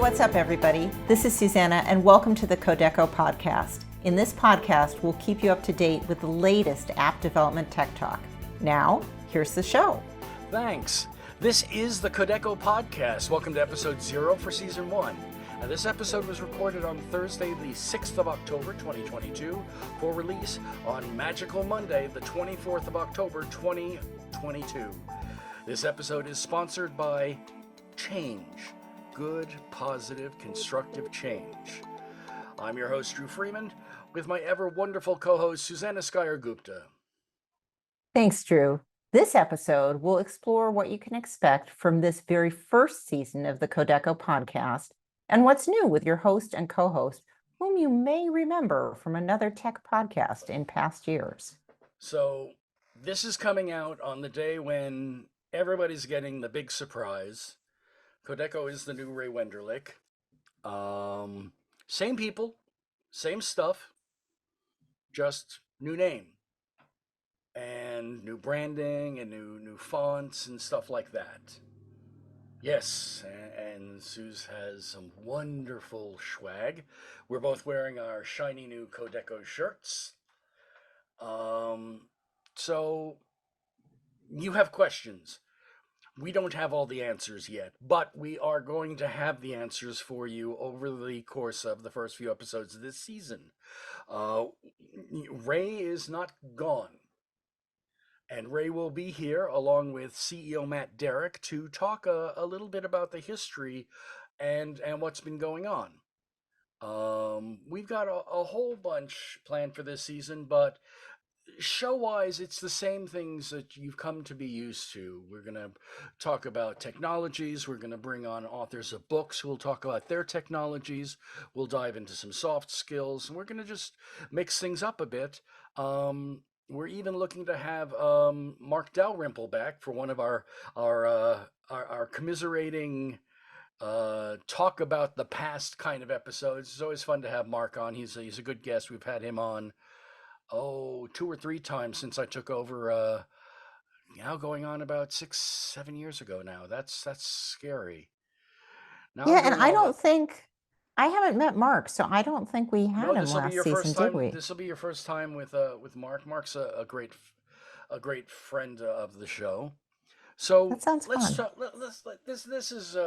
what's up, everybody? This is Susanna, and welcome to the Kodeco Podcast. In this podcast, we'll keep you up to date with the latest app development tech talk. Now, here's the show. Thanks. This is the Kodeco Podcast. Welcome to episode 0 for season 1. Now, this episode was recorded on Thursday, the 6th of October, 2022, for release on Magical Monday, the 24th of October, 2022. This episode is sponsored by Change. Good, positive, constructive change. I'm your host, Drew Freeman, with my ever wonderful co-host, Susanna Skyer-Gupta. Thanks, Drew. This episode will explore what you can expect from this very first season of the Kodeco Podcast and what's new with your host and co-host, whom you may remember from another tech podcast in past years. So, this is coming out on the day when everybody's getting the big surprise. Kodeco is the new Ray Wenderlich. Same people, same stuff, just new name and new branding and new fonts and stuff like that. Yes, and Suz has some wonderful swag. We're both wearing our shiny new Kodeco shirts. So you have questions. We don't have all the answers yet, but we are going to have the answers for you over the course of the first few episodes of this season. Ray is not gone, and Ray will be here along with CEO Matt Derrick to talk a little bit about the history and what's been going on. We've got a whole bunch planned for this season, but show-wise, it's the same things that you've come to be used to. We're going to talk about technologies. We're going to bring on authors of books who will talk about their technologies. We'll dive into some soft skills, and we're going to just mix things up a bit. We're even looking to have Mark Dalrymple back for one of our commiserating talk about the past kind of episodes. It's always fun to have Mark on. He's a good guest. We've had him on 2 or 3 times since I took over, now going on about 6-7 years ago now. That's scary. Now Yeah, and I haven't met Mark, so I don't think we had him this will be last your season, first did time. we? This will be your first time with Mark. Mark's a great friend of the show. So That sounds let's fun. this is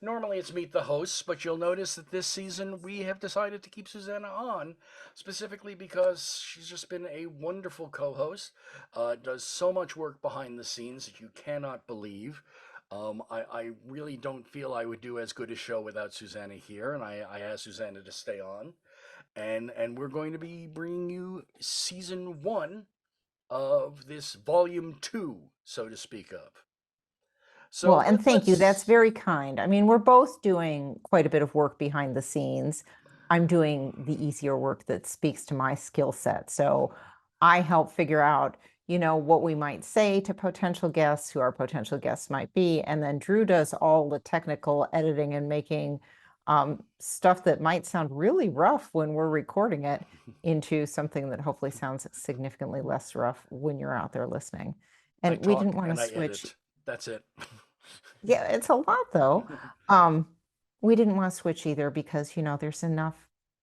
normally it's meet the hosts, but you'll notice that this season we have decided to keep Susanna on specifically because she's just been a wonderful co-host. Does so much work behind the scenes that you cannot believe. I really don't feel I would do as good a show without Susanna here, and I asked Susanna to stay on, and we're going to be bringing you season 1 of this volume 2, so to speak of. So Well, and thank you. That's very kind. I mean, we're both doing quite a bit of work behind the scenes. I'm doing the easier work that speaks to my skill set. So I help figure out, what we might say to potential guests, who our potential guests might be. And then Drew does all the technical editing and making stuff that might sound really rough when we're recording it into something that hopefully sounds significantly less rough when you're out there listening. And we didn't want to switch. That's it. Yeah, it's a lot though. We didn't want to switch either because, there's enough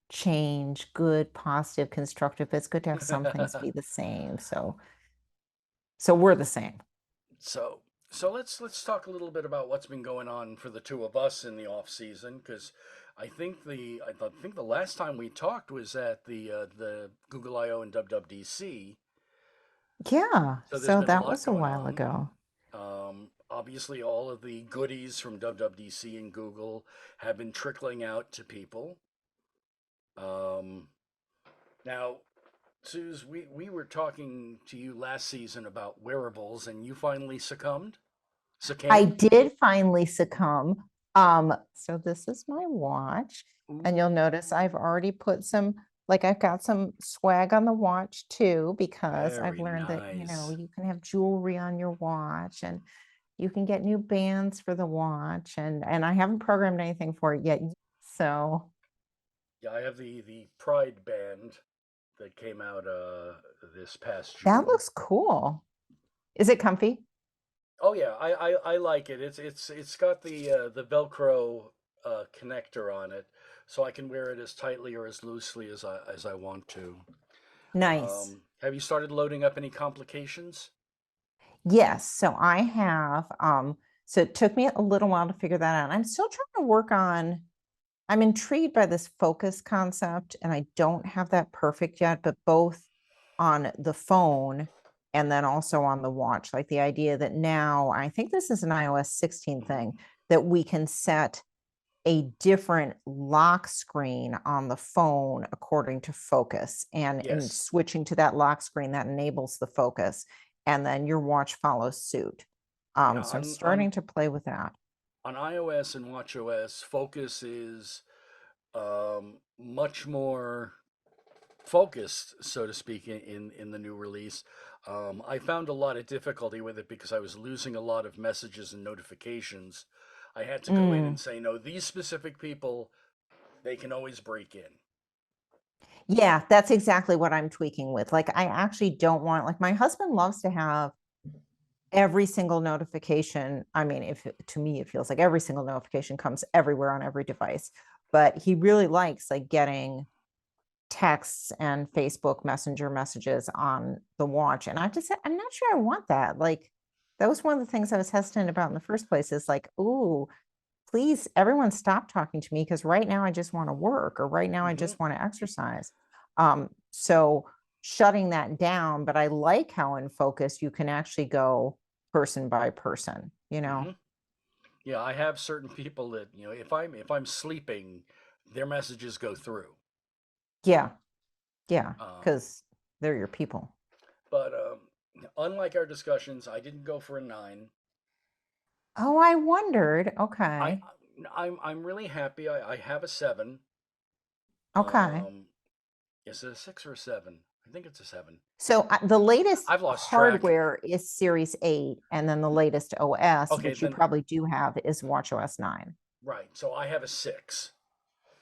change, good, positive, constructive. It's good to have some things be the same. So we're the same. So let's talk a little bit about what's been going on for the two of us in the off season, because I think the last time we talked was at the Google I/O and WWDC. Yeah, so that was a while ago. Obviously, all of the goodies from WWDC and Google have been trickling out to people. Now, Suz, we were talking to you last season about wearables, and you finally succumbed? I did finally succumb. So this is my watch. Ooh. And you'll notice I've already put I've got some swag on the watch too, because I've learned that, you can have jewelry on your watch and you can get new bands for the watch, and I haven't programmed anything for it yet. So yeah, I have the Pride band that came out this past June. That looks cool. Is it comfy? Oh yeah, I like it. It's got the Velcro connector on it, so I can wear it as tightly or as loosely as I want to. Nice. Have you started loading up any complications? Yes. So I have, so it took me a little while to figure that out. I'm still trying to work on, I'm intrigued by this focus concept, and I don't have that perfect yet, but both on the phone and then also on the watch. Like the idea that now, I think this is an iOS 16 Hmm. thing, that we can set a different lock screen on the phone according to focus. And in Yes. switching to that lock screen, that enables the focus, and then your watch follows suit. Yeah, So I'm starting to play with that. on iOS and watchOS, focus is much more focused, so to speak, in the new release. I found a lot of difficulty with it because I was losing a lot of messages and notifications. I had to go in and Mm. say, no, these specific people, they can always break in. Yeah, that's exactly what I'm tweaking with. Like, I actually don't want, like, my husband loves to have every single notification. I mean, if to me, it feels like every single notification comes everywhere on every device, but he really likes like getting texts and Facebook Messenger messages on the watch. And I have to say, I'm not sure I want that. Like, that was one of the things I was hesitant about in the first place is like, ooh, please, everyone stop talking to me because right now I just want to work, or right now I Hmm. just want to exercise. So shutting that down, but I like how in focus you can actually go person by person, you know? Hmm. Yeah, I have certain people that, if I'm sleeping, their messages go through. Yeah, yeah, Um, because they're your people. but unlike our discussions, I didn't go for a 9. Oh, I wondered. I Okay. I'm really happy. I have a 7. Okay. Um, is it a 6 or a 7? I think it's a 7. So the latest I've lost track. hardware is Series 8, and then the latest OS, Okay, which you then probably do have, is WatchOS 9. right. So I have a 6.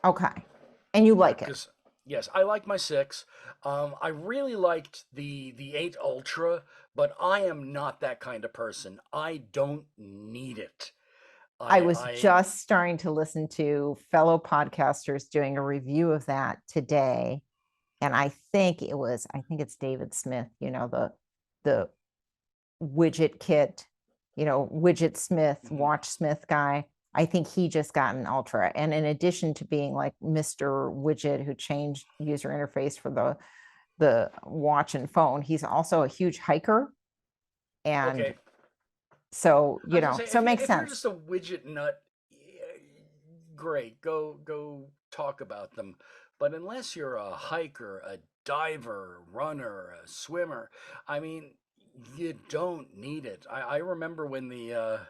Okay. And you Yeah, like it. because yes, I like my 6. I really liked the 8 Ultra, but I am not that kind of person. I don't need it. I I was I just starting to listen to fellow podcasters doing a review of that today. And I think it's David Smith, the widget kit, widget Smith, mhm. watch Smith guy. I think he just got an ultra. And in addition to being like Mr. Widget who changed user interface for the watch and phone, he's also a huge hiker. And Okay. so, I was gonna say so it makes if you're sense. just a widget nut, great, go talk about them. But unless you're a hiker, a diver, runner, a swimmer, I mean, you don't need it. I remember when the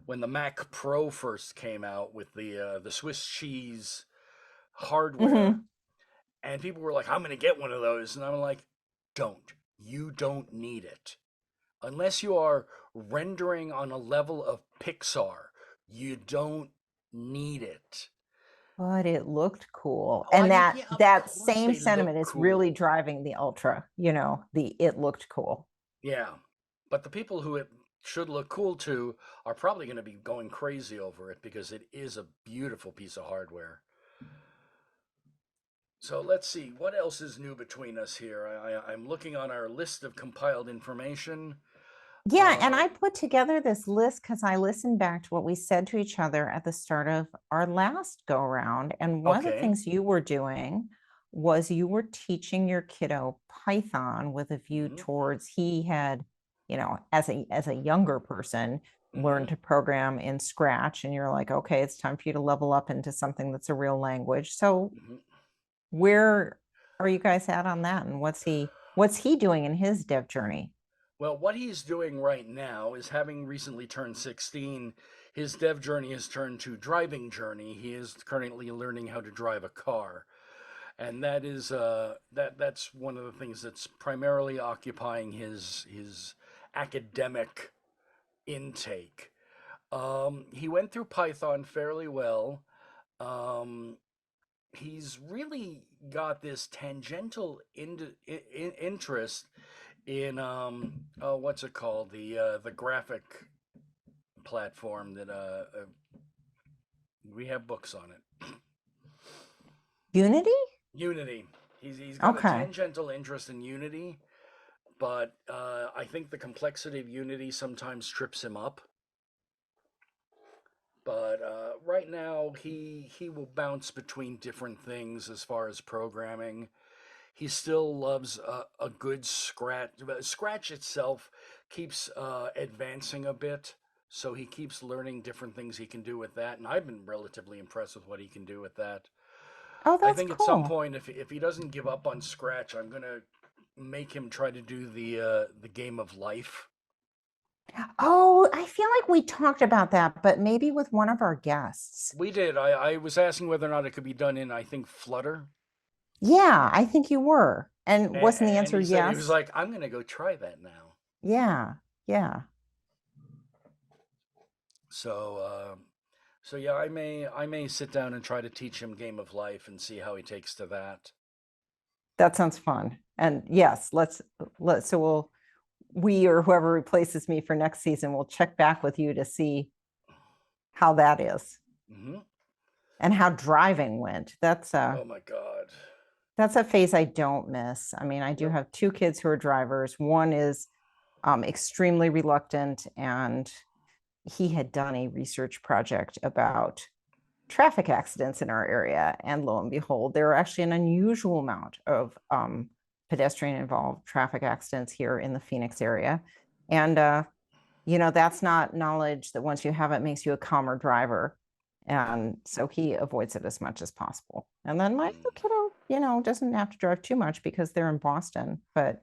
Mac Pro first came out with the Swiss cheese hardware, Mhm. and people were like, "I'm gonna get one of those," and I'm like, "Don't. You don't need it." Unless you are rendering on a level of Pixar, you don't need it. But it looked cool. Oh, I And mean, that yeah, of that course same they look sentiment is really cool. driving the ultra, the it looked cool. Yeah. But the people who it should look cool to are probably going to be going crazy over it because it is a beautiful piece of hardware. So let's see, what else is new between us here? I'm looking on our list of compiled information. Yeah, and I Um, put together this list because I listened back to what we said to each other at the start of our last go around. And one of the okay. things you were doing was you were teaching your kiddo Python with a view Hmm. towards he had, as a younger person, Hmm. learned to program in Scratch. And you're like, okay, it's time for you to level up into something that's a real language. So Hmm. where are you guys at on that? And what's he doing in his dev journey? Well, what he's doing right now is having recently turned 16, his dev journey has turned to driving journey. He is currently learning how to drive a car. And that's one of the things that's primarily occupying his academic intake. He went through Python fairly well. Um, he's really got this tangential interest in what's it called, the graphic platform that We have books on it. Unity? Unity. He's got a Okay. tangential interest in Unity, but I think the complexity of Unity sometimes trips him up. But right now, he will bounce between different things as far as programming. He still loves a good Scratch. Scratch itself keeps advancing a bit, so he keeps learning different things he can do with that, and I've been relatively impressed with what he can do with that. Oh, I that's think at some cool. point, if he doesn't give up on Scratch, I'm gonna make him try to do the game of life. Oh, I feel like we talked about that, but maybe with one of our guests. We did. I was asking whether or not it could be done in, I think, Flutter. Yeah, I think you were. And wasn't the And answer he said he was yes? like, I'm going to go try that now. Yeah, yeah. So, so yeah, I may sit down and try to teach him Game of Life and see how he takes to that. That sounds fun. And yes, so we or whoever replaces me for next season will check back with you to see how that is Hmm. and how driving went. Oh my God. That's a phase I don't miss. I mean, I do Yep. have two kids who are drivers. One is extremely reluctant, and he had done a research project about traffic accidents in our area. And lo and behold, there are actually an unusual amount of pedestrian involved traffic accidents here in the Phoenix area. And, that's not knowledge that once you have it makes you a calmer driver. And so he avoids it as much as possible. And then my Mm. kiddo, doesn't have to drive too much because they're in Boston. But,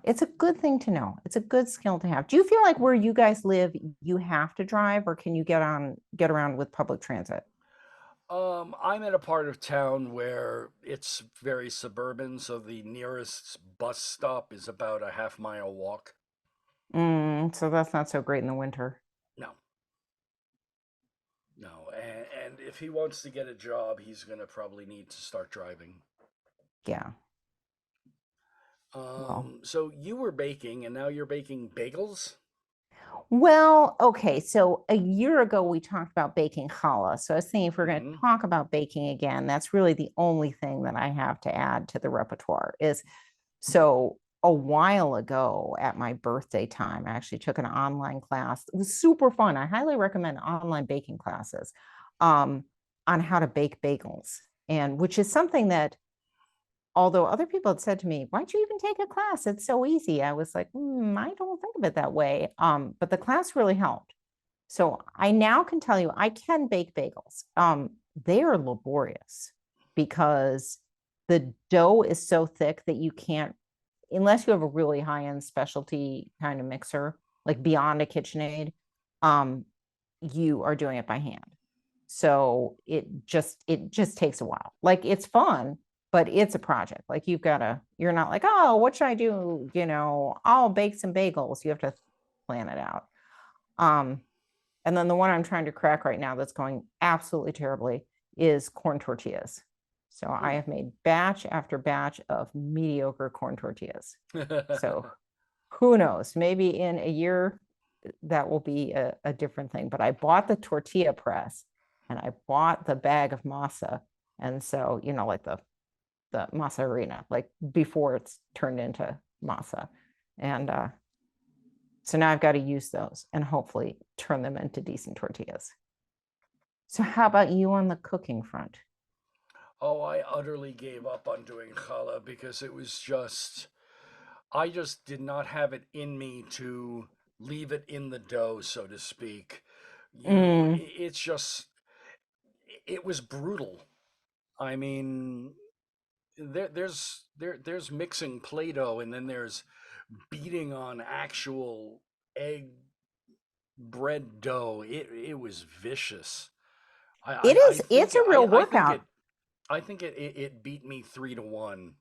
it's a good thing to know. It's a good skill to have. Do you feel like where you guys live, you have to drive, or can you get around with public transit? I'm in a part of town where it's very suburban, so the nearest bus stop is about a half-mile walk. So that's not so great in the winter. No, no, and if he wants to get a job, he's gonna probably need to start driving. Yeah. Well, So you were baking, and now you're baking bagels. okay. So a year ago, we talked about baking challah. So I was thinking if we're going to Hmm. talk about baking again, that's really the only thing that I have to add to the repertoire is so a while ago at my birthday time, I actually took an online class. It was super fun. I highly recommend online baking classes um, on how to bake bagels, and which is something that although other people had said to me, why'd you even take a class? It's so easy. I was like, I don't think of it that way. But the class really helped. So I now can tell you I can bake bagels. They are laborious because the dough is so thick that you can't, unless you have a really high-end specialty kind of mixer, like beyond a KitchenAid, um, you are doing it by hand. So it just takes a while. Like it's fun, but it's a project. Like you're not like, oh, what should I do? I'll bake some bagels. You have to plan it out. Um, and then the one I'm trying to crack right now that's going absolutely terribly is corn tortillas. So I Hmm. have made batch after batch of mediocre corn tortillas. So who knows? Maybe in a year that will be a different thing. But I bought the tortilla press and I bought the bag of masa. And so, like the masa harina, like before it's turned into masa. And so now I've got to use those and hopefully turn them into decent tortillas. So how about you on the cooking front? Oh, I utterly gave up on doing challah because I just did not have it in me to leave it in the dough, so to speak. Mm, It's just, it was brutal. I mean, there's mixing Play-Doh, and then there's beating on actual egg bread dough. It was vicious. I think it's a real workout. I think it beat me 3-1.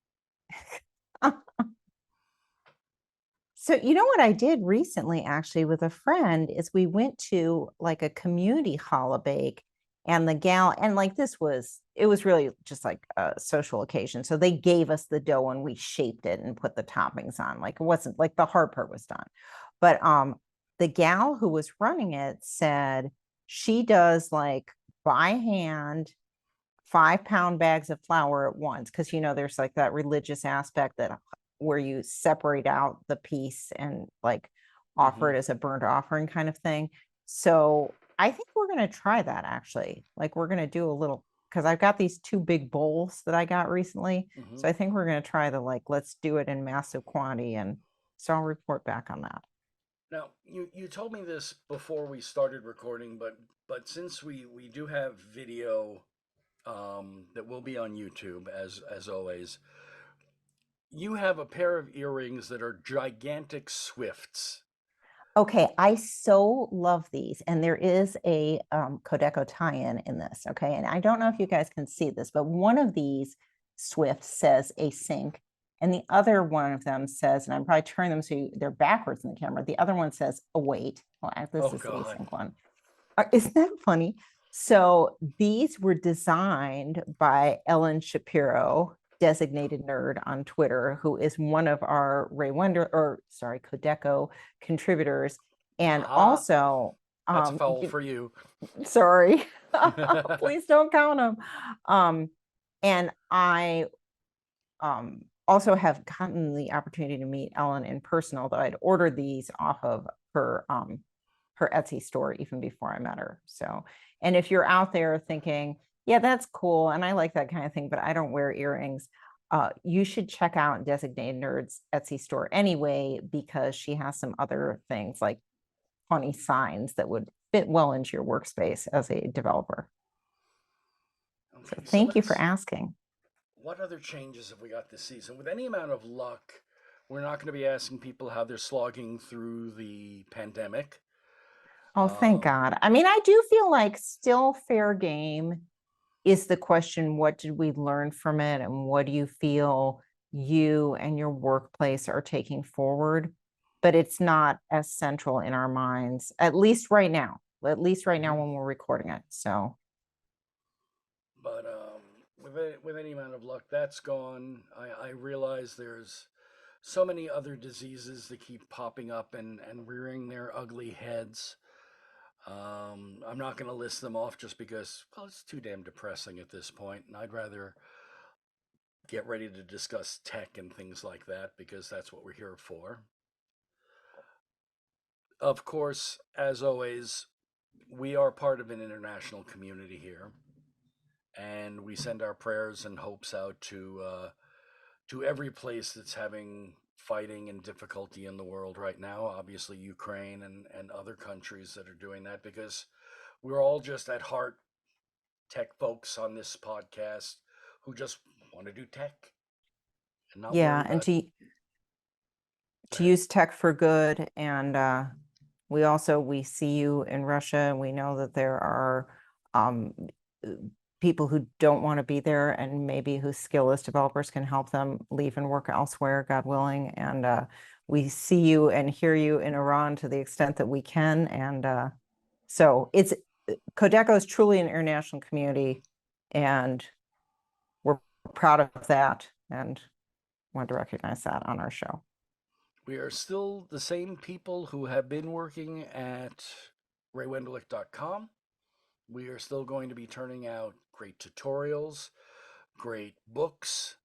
So, what I did recently actually with a friend is we went to like a community challah bake, and the gal, and like it was really just like a social occasion. So they gave us the dough and we shaped it and put the toppings on. Like it wasn't like the hard part was done. But the gal who was running it said, she does like by hand 5-pound bags of flour at once, because there's like that religious aspect that where you separate out the piece and like offer it as a burnt offering kind of thing. So I think we're going to try that actually. Like we're going to do a little, because I've got these 2 big bowls that I got recently. So I think we're going to try the like, let's do it in massive quantity. And so I'll report back on that. Now, you told me this before we started recording, but since we do have video that will be on YouTube as always, you have a pair of earrings that are gigantic swifts. Okay, I so love these. And there is a Kodeco tie-in in this. Okay. And I don't know if you guys can see this, but one of these Swifts says async, and the other one of them says, and I'm probably turning them so they're backwards in the camera. The other one says await. Well, this Oh is the God. async one. Isn't that funny? So these were designed by Ellen Shapiro, designated nerd on Twitter, who is one of our Kodeco contributors. And also, that's a foul for you. Sorry, please don't count them. And I also have gotten the opportunity to meet Ellen in person, although I'd ordered these off of her Etsy store even before I met her. So, and if you're out there thinking, yeah, that's cool, and I like that kind of thing, but I don't wear earrings, you should check out Designated Nerd's Etsy store anyway, because she has some other things like funny signs that would fit well into your workspace as a developer. Okay, so thank you for asking. What other changes have we got this season? With any amount of luck, we're not going to be asking people how they're slogging through the pandemic. Oh, thank God. I mean, I do feel like still fair game is the question, what did we learn from it? And what do you feel you and your workplace are taking forward? But it's not as central in our minds, at least right now when we're recording it. So, but with any amount of luck, that's gone. I realize there's so many other diseases that keep popping up and rearing their ugly heads. I'm not going to list them off just because, well, it's too damn depressing at this point, and I'd rather get ready to discuss tech and things like that because that's what we're here for. Of course, as always, we are part of an international community here, and we send our prayers and hopes out to every place that's having fighting and difficulty in the world right now. Obviously, Ukraine and other countries that are doing that, because we're all just at heart tech folks on this podcast who just want to do tech and not worry and about. to use tech for good. And we see you in Russia, and we know that there are people who don't want to be there, and maybe whose skill as developers can help them leave and work elsewhere, God willing. And we see you and hear you in Iran to the extent that we can. And so Kodeco is truly an international community, and we're proud of that and want to recognize that on our show. We are still the same people who have been working at raywendelick.com. We are still going to be turning out great tutorials, great books,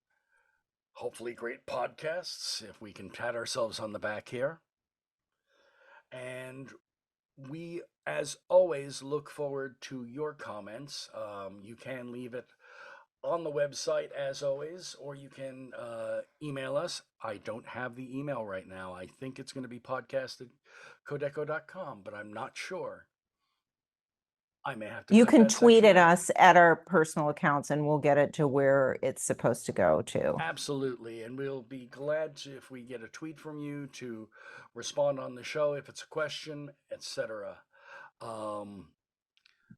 hopefully great podcasts, if we can pat ourselves on the back here. And we, as always, look forward to your comments. You can leave it on the website, as always, or you can email us. I don't have the email right now. I think it's going to be podcast@kodeco.com, but I'm not sure. I may have to. You can tweet at us at our personal accounts, and we'll get it to where it's supposed to go to. Absolutely, and we'll be glad if we get a tweet from you to respond on the show if it's a question, etc.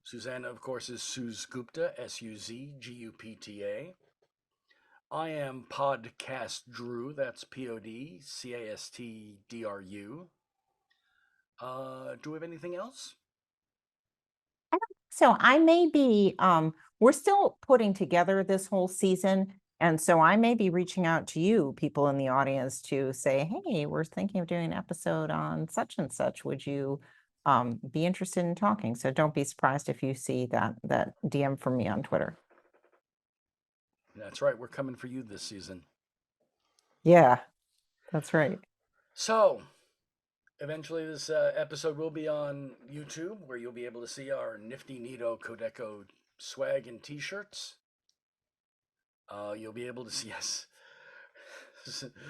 Susanna, of course, is Suz Gupta, SUZGUPTA. I am Podcast Dru, that's PODCASTDRU. Do we have anything else? So I may be, we're still putting together this whole season. And so I may be reaching out to you, people in the audience, to say, hey, we're thinking of doing an episode on such and such. Would you be interested in talking. So don't be surprised if you see that DM from me on Twitter. That's right. We're coming for you this season. Yeah, that's right. So eventually this episode will be on YouTube, where you'll be able to see our nifty neato Kodeco swag and t-shirts. You'll be able to see us.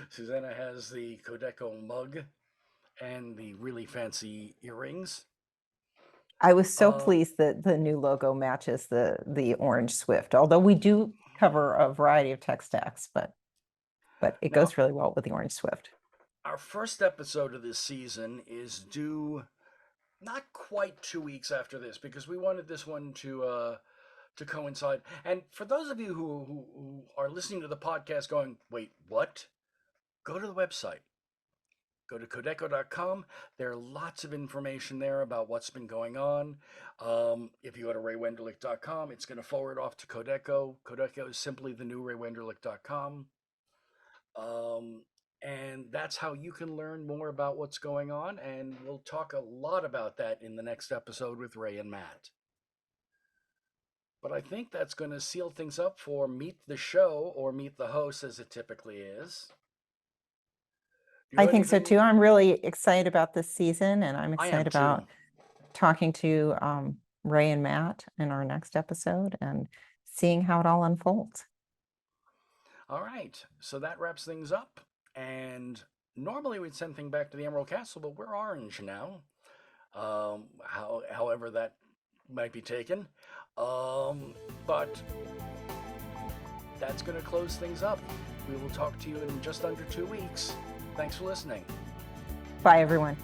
Susanna has the Kodeco mug and the really fancy earrings. I was so pleased that the new logo matches the orange Swift, although we do cover a variety of tech stacks, but it goes really well with the orange Swift. Our first episode of this season is due not quite 2 weeks after this, because we wanted this one to coincide. And for those of you who are listening to the podcast going, wait, what? Go to the website. Go to Kodeco.com. There are lots of information there about what's been going on. If you go to RayWenderlich.com, it's going to forward off to Kodeco. Kodeco is simply the new RayWenderlich.com. And that's how you can learn more about what's going on. And we'll talk a lot about that in the next episode with Ray and Matt. But I think that's going to seal things up for Meet the Show, or Meet the Host as it typically is. I think so too. I'm really excited about this season, and I'm excited about talking to Ray and Matt in our next episode and seeing how it all unfolds. All right. So that wraps things up. And normally we'd send things back to the Emerald Castle, but we're orange now. However that might be taken. But that's going to close things up. We will talk to you in just under 2 weeks. Thanks for listening. Bye, everyone.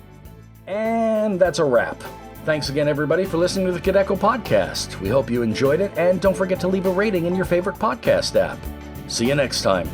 And that's a wrap. Thanks again, everybody, for listening to the Kodeco Podcast. We hope you enjoyed it, and don't forget to leave a rating in your favorite podcast app. See you next time.